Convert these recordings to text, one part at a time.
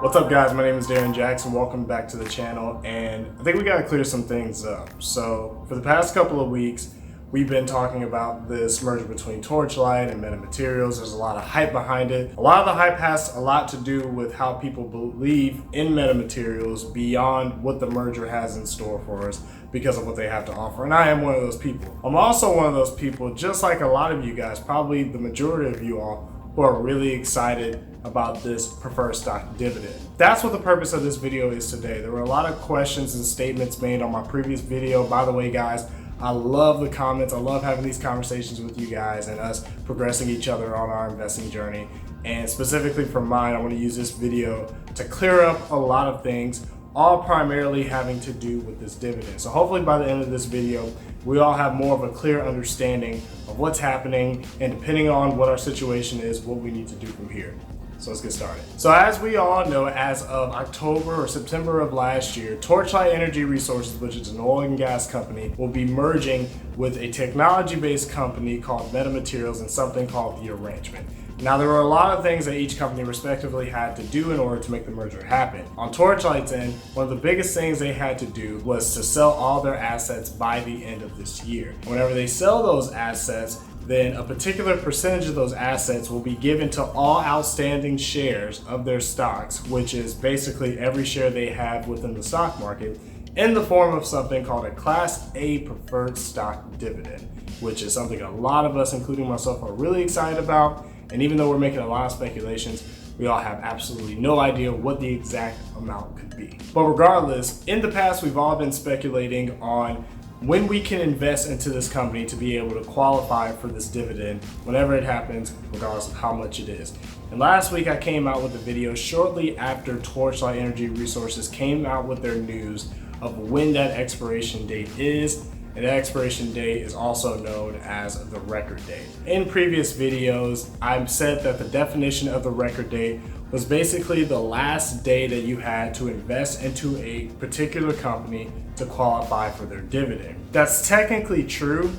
What's up guys, my name is Darren Jackson, welcome back to the channel, and I think we gotta clear some things up. So for the past couple of weeks, we've been talking about this merger between Torchlight and Metamaterials. There's a lot of hype behind it. A lot of the hype has a lot to do with how people believe in Metamaterials beyond what the merger has in store for us because of what they have to offer, and I am one of those people. I'm also one of those people, just like a lot of you guys, probably the majority of you all, who are really excited about this preferred stock dividend. That's what the purpose of this video is today. There were a lot of questions and statements made on my previous video. By the way, guys, I love the comments. I love having these conversations with you guys and us progressing each other on our investing journey. And specifically for mine, I want to use this video to clear up a lot of things, all primarily having to do with this dividend. So hopefully by the end of this video, we all have more of a clear understanding of what's happening, and depending on what our situation is, what we need to do from here. So let's get started. So as we all know, as of October or September of last year, Torchlight Energy Resources, which is an oil and gas company, will be merging with a technology-based company called Metamaterials and something called the arrangement. Now, there were a lot of things that each company respectively had to do in order to make the merger happen. On Torchlight's end, one of the biggest things they had to do was to sell all their assets by the end of this year. Whenever they sell those assets, then a particular percentage of those assets will be given to all outstanding shares of their stocks, which is basically every share they have within the stock market, in the form of something called a Class A preferred stock dividend, which is something a lot of us, including myself, are really excited about. And even though we're making a lot of speculations, we all have absolutely no idea what the exact amount could be. But regardless, in the past, we've all been speculating on when we can invest into this company to be able to qualify for this dividend whenever it happens, regardless of how much it is. And last week I came out with a video shortly after Torchlight Energy Resources came out with their news of when that expiration date is. And that expiration date is also known as the record date. In previous videos, I've said that the definition of the record date was basically the last day that you had to invest into a particular company to qualify for their dividend. That's technically true,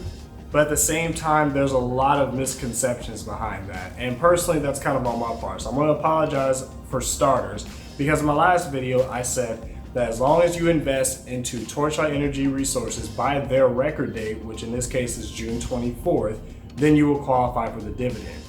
but at the same time, there's a lot of misconceptions behind that. And personally, that's kind of on my part. So I'm gonna apologize for starters, because in my last video, I said that as long as you invest into Torchlight Energy Resources by their record date, which in this case is June 24th, then you will qualify for the dividend.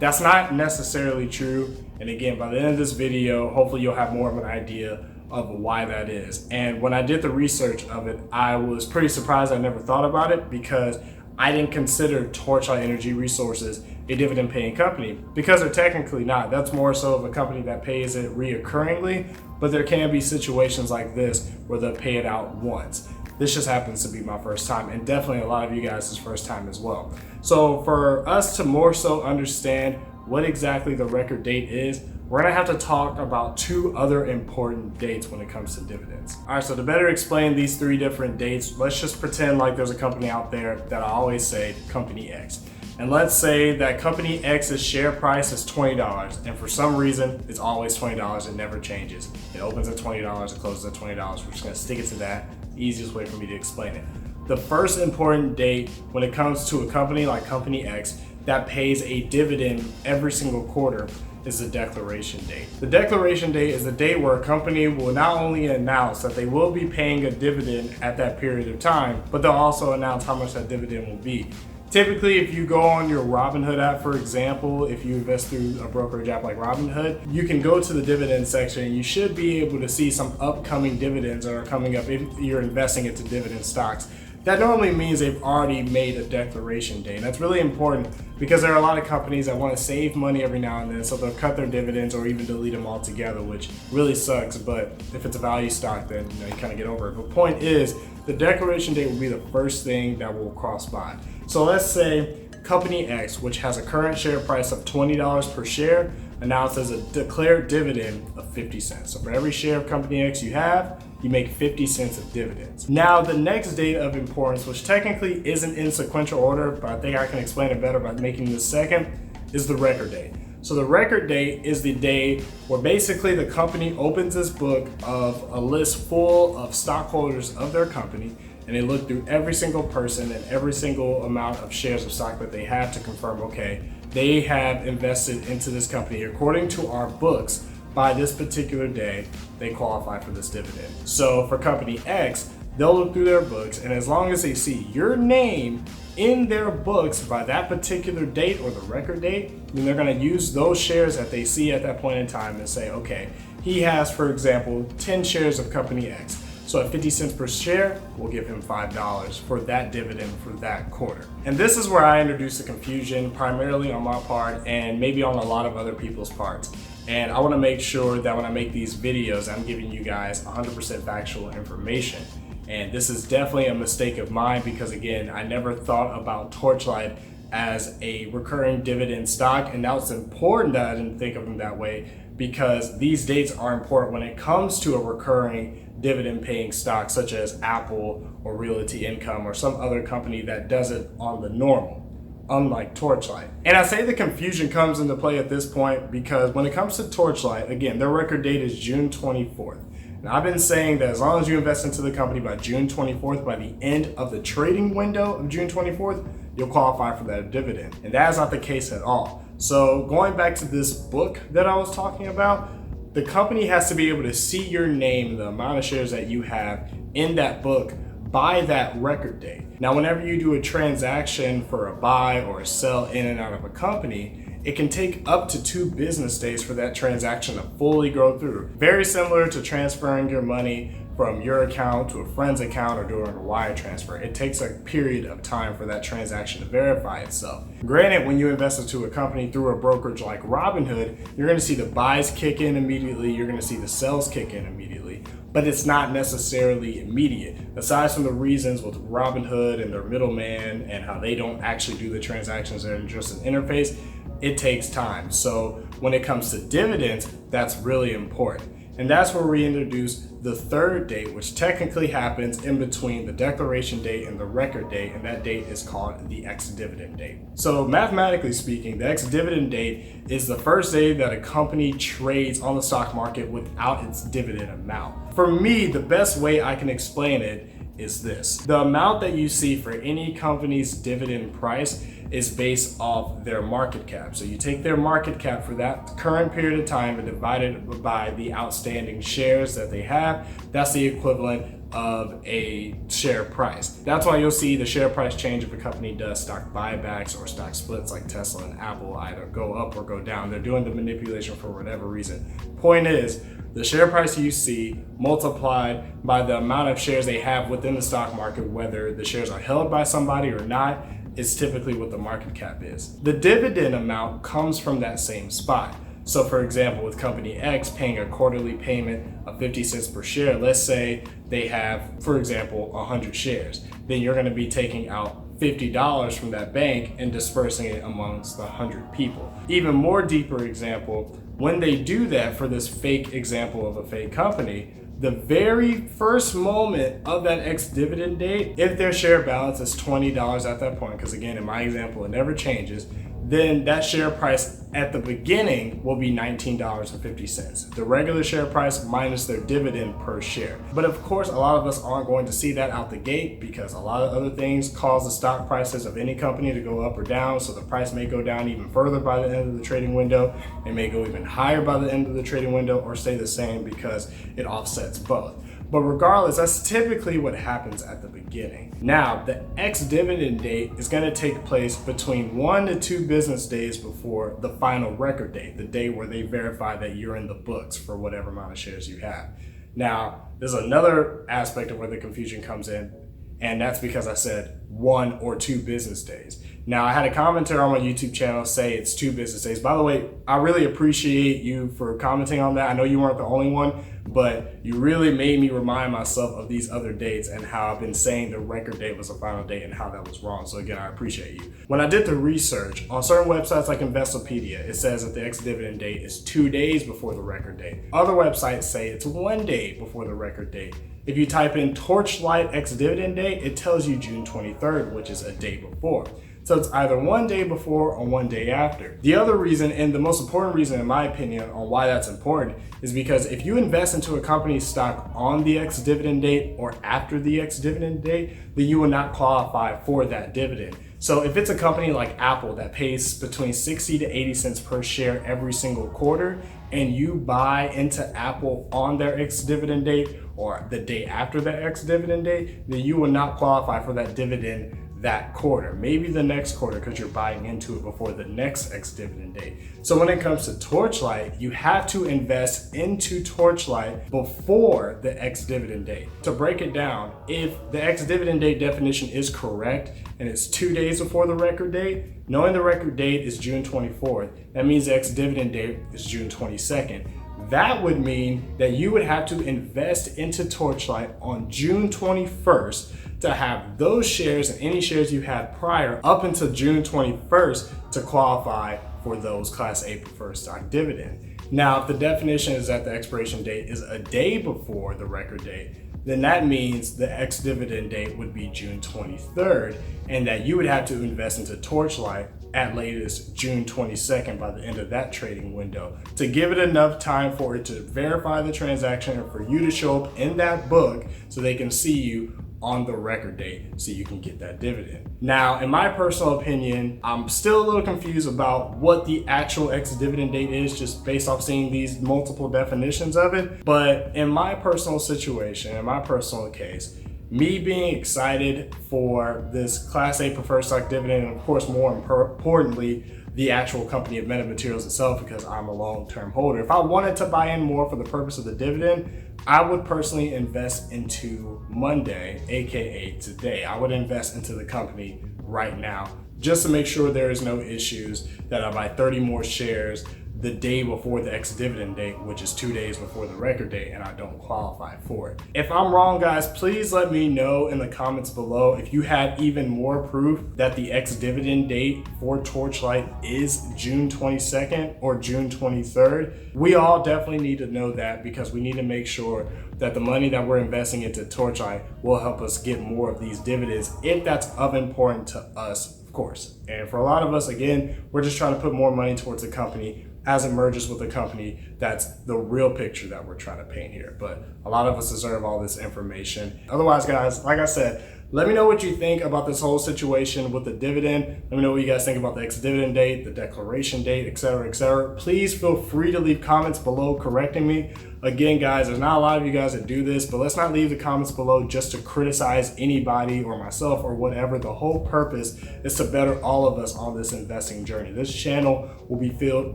That's not necessarily true. And again, by the end of this video, hopefully you'll have more of an idea of why that is. And when I did the research of it, I was pretty surprised I never thought about it, because I didn't consider Torchlight Energy Resources a dividend paying company, because they're technically not. That's more so of a company that pays it reoccurringly, but there can be situations like this where they'll pay it out once. This just happens to be my first time, and definitely a lot of you guys' first time as well. So for us to more so understand what exactly the record date is, we're gonna have to talk about two other important dates when it comes to dividends. All right, so to better explain these three different dates, let's just pretend like there's a company out there that I always say, Company X. And let's say that Company X's share price is $20, and for some reason, it's always $20, it never changes. It opens at $20, it closes at $20. We're just gonna stick it to that. Easiest way for me to explain it. The first important date when it comes to a company like Company X that pays a dividend every single quarter is the declaration date. The declaration date is the date where a company will not only announce that they will be paying a dividend at that period of time, but they'll also announce how much that dividend will be. Typically, if you go on your Robinhood app, for example, if you invest through a brokerage app like Robinhood, you can go to the dividend section and you should be able to see some upcoming dividends that are coming up if you're investing into dividend stocks. That normally means they've already made a declaration date. And that's really important because there are a lot of companies that want to save money every now and then, so they'll cut their dividends or even delete them altogether, which really sucks. But if it's a value stock, then you kind of get over it. But point is, the declaration date will be the first thing that will cross by. So let's say Company X, which has a current share price of $20 per share, announces a declared dividend of 50 cents. So for every share of Company X you have, you make 50 cents of dividends. Now, the next date of importance, which technically isn't in sequential order, but I think I can explain it better by making this second, is the record date. So the record date is the day where basically the company opens this book of a list full of stockholders of their company, and they look through every single person and every single amount of shares of stock that they have to confirm, okay, they have invested into this company according to our books by this particular day, they qualify for this dividend. So for company X, they'll look through their books, and as long as they see your name in their books by that particular date or the record date, then they're going to use those shares that they see at that point in time and say, okay, he has, for example, 10 shares of company X. So at 50 cents per share, we'll give him $5 for that dividend for that quarter. And this is where I introduce the confusion, primarily on my part and maybe on a lot of other people's parts. And I want to make sure that when I make these videos, I'm giving you guys 100% factual information. And this is definitely a mistake of mine because, again, I never thought about Torchlight as a recurring dividend stock. And now it's important that I didn't think of them that way, because these dates are important when it comes to a recurring dividend paying stock such as Apple or Realty Income or some other company that does it on the normal, unlike Torchlight. And I say the confusion comes into play at this point because when it comes to Torchlight, again, their record date is June 24th. And I've been saying that as long as you invest into the company by June 24th, by the end of the trading window of June 24th, you'll qualify for that dividend. And that is not the case at all. So going back to this book that I was talking about, the company has to be able to see your name, the amount of shares that you have in that book by that record date. Now, whenever you do a transaction for a buy or a sell in and out of a company, it can take up to 2 business days for that transaction to fully go through. Very similar to transferring your money from your account to a friend's account or doing a wire transfer. It takes a period of time for that transaction to verify itself. Granted, when you invest into a company through a brokerage like Robinhood, you're gonna see the buys kick in immediately, you're gonna see the sells kick in immediately, but it's not necessarily immediate. Aside from the reasons with Robinhood and their middleman and how they don't actually do the transactions, they're just an interface, it takes time. So when it comes to dividends, that's really important. And that's where we introduce the third date, which technically happens in between the declaration date and the record date, and that date is called the ex-dividend date. So mathematically speaking, the ex-dividend date is the first day that a company trades on the stock market without its dividend amount. For me, the best way I can explain it is this. The amount that you see for any company's dividend price is based off their market cap. So you take their market cap for that current period of time and divide it by the outstanding shares that they have. That's the equivalent of a share price. That's why you'll see the share price change if a company does stock buybacks or stock splits like Tesla and Apple, either go up or go down. They're doing the manipulation for whatever reason. Point is, the share price you see multiplied by the amount of shares they have within the stock market, whether the shares are held by somebody or not, is typically what the market cap is. The dividend amount comes from that same spot. So for example, with company X paying a quarterly payment of 50 cents per share, let's say they have, for example, 100 shares, then you're gonna be taking out $50 from that bank and dispersing it amongst the 100 people. Even more deeper example, when they do that for this fake example of a fake company, the very first moment of that ex-dividend date, if their share balance is $20 at that point, because again, in my example, it never changes, then that share price at the beginning will be $19.50. The regular share price minus their dividend per share. But of course, a lot of us aren't going to see that out the gate because a lot of other things cause the stock prices of any company to go up or down. So the price may go down even further by the end of the trading window. It may go even higher by the end of the trading window or stay the same because it offsets both. But regardless, that's typically what happens at the beginning. Now, the ex-dividend date is going to take place between 1 to 2 business days before the final record date, the day where they verify that you're in the books for whatever amount of shares you have. Now, there's another aspect of where the confusion comes in, and that's because I said 1 or 2 business days. Now, I had a commenter on my YouTube channel say it's 2 business days. By the way, I really appreciate you for commenting on that. I know you weren't the only one, but you really made me remind myself of these other dates and how I've been saying the record date was the final date and how that was wrong. So again, I appreciate you. When I did the research on certain websites like Investopedia, it says that the ex-dividend date is 2 days before the record date. Other websites say it's 1 day before the record date. If you type in Torchlight ex-dividend date, it tells you June 23rd, which is a day before. So it's either 1 day before or 1 day after. The other reason, and the most important reason in my opinion on why that's important, is because if you invest into a company's stock on the ex-dividend date or after the ex-dividend date, then you will not qualify for that dividend. So if it's a company like Apple that pays between 60 to 80 cents per share every single quarter, and you buy into Apple on their ex-dividend date or the day after the ex-dividend date, then you will not qualify for that dividend that quarter, maybe the next quarter, because you're buying into it before the next ex-dividend date. So when it comes to Torchlight, you have to invest into Torchlight before the ex-dividend date. To break it down, if the ex-dividend date definition is correct and it's 2 days before the record date, knowing the record date is June 24th, that means the ex-dividend date is June 22nd. That would mean that you would have to invest into Torchlight on June 21st to have those shares and any shares you had prior up until June 21st to qualify for those Class A preferred stock dividend. Now, if the definition is that the expiration date is a day before the record date, then that means the ex-dividend date would be June 23rd, and that you would have to invest into Torchlight at latest June 22nd by the end of that trading window to give it enough time for it to verify the transaction and for you to show up in that book so they can see you on the record date so you can get that dividend. Now, in my personal opinion, I'm still a little confused about what the actual ex-dividend date is just based off seeing these multiple definitions of it. But in my personal situation, in my personal case, me being excited for this Class A preferred stock dividend, and of course, more importantly, the actual company of Metamaterials itself, because I'm a long-term holder. If I wanted to buy in more for the purpose of the dividend, I would personally invest into Monday, AKA today. I would invest into the company right now just to make sure there is no issues that I buy 30 more shares the day before the ex-dividend date, which is 2 days before the record date, and I don't qualify for it. If I'm wrong, guys, please let me know in the comments below if you have even more proof that the ex-dividend date for Torchlight is June 22nd or June 23rd. We all definitely need to know that, because we need to make sure that the money that we're investing into Torchlight will help us get more of these dividends if that's of importance to us, of course. And for a lot of us, again, we're just trying to put more money towards the company as it merges with the company. That's the real picture that we're trying to paint here. But a lot of us deserve all this information. Otherwise, guys, like I said, let me know what you think about this whole situation with the dividend. Let me know what you guys think about the ex-dividend date, the declaration date, etc., etc. Please feel free to leave comments below correcting me. Again, guys, there's not a lot of you guys that do this, but let's not leave the comments below just to criticize anybody or myself or whatever. The whole purpose is to better all of us on this investing journey. This channel will be filled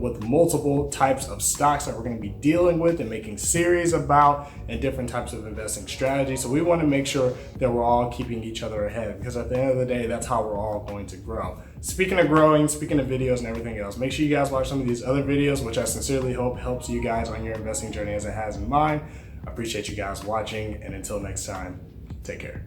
with multiple types of stocks that we're going to be dealing with and making series about, and different types of investing strategies. So we want to make sure that we're all keeping each other ahead, because at the end of the day, that's how we're all going to grow. Speaking of growing, speaking of videos and everything else, make sure you guys watch some of these other videos, which I sincerely hope helps you guys on your investing journey as it has in mine. I appreciate you guys watching, and until next time, take care.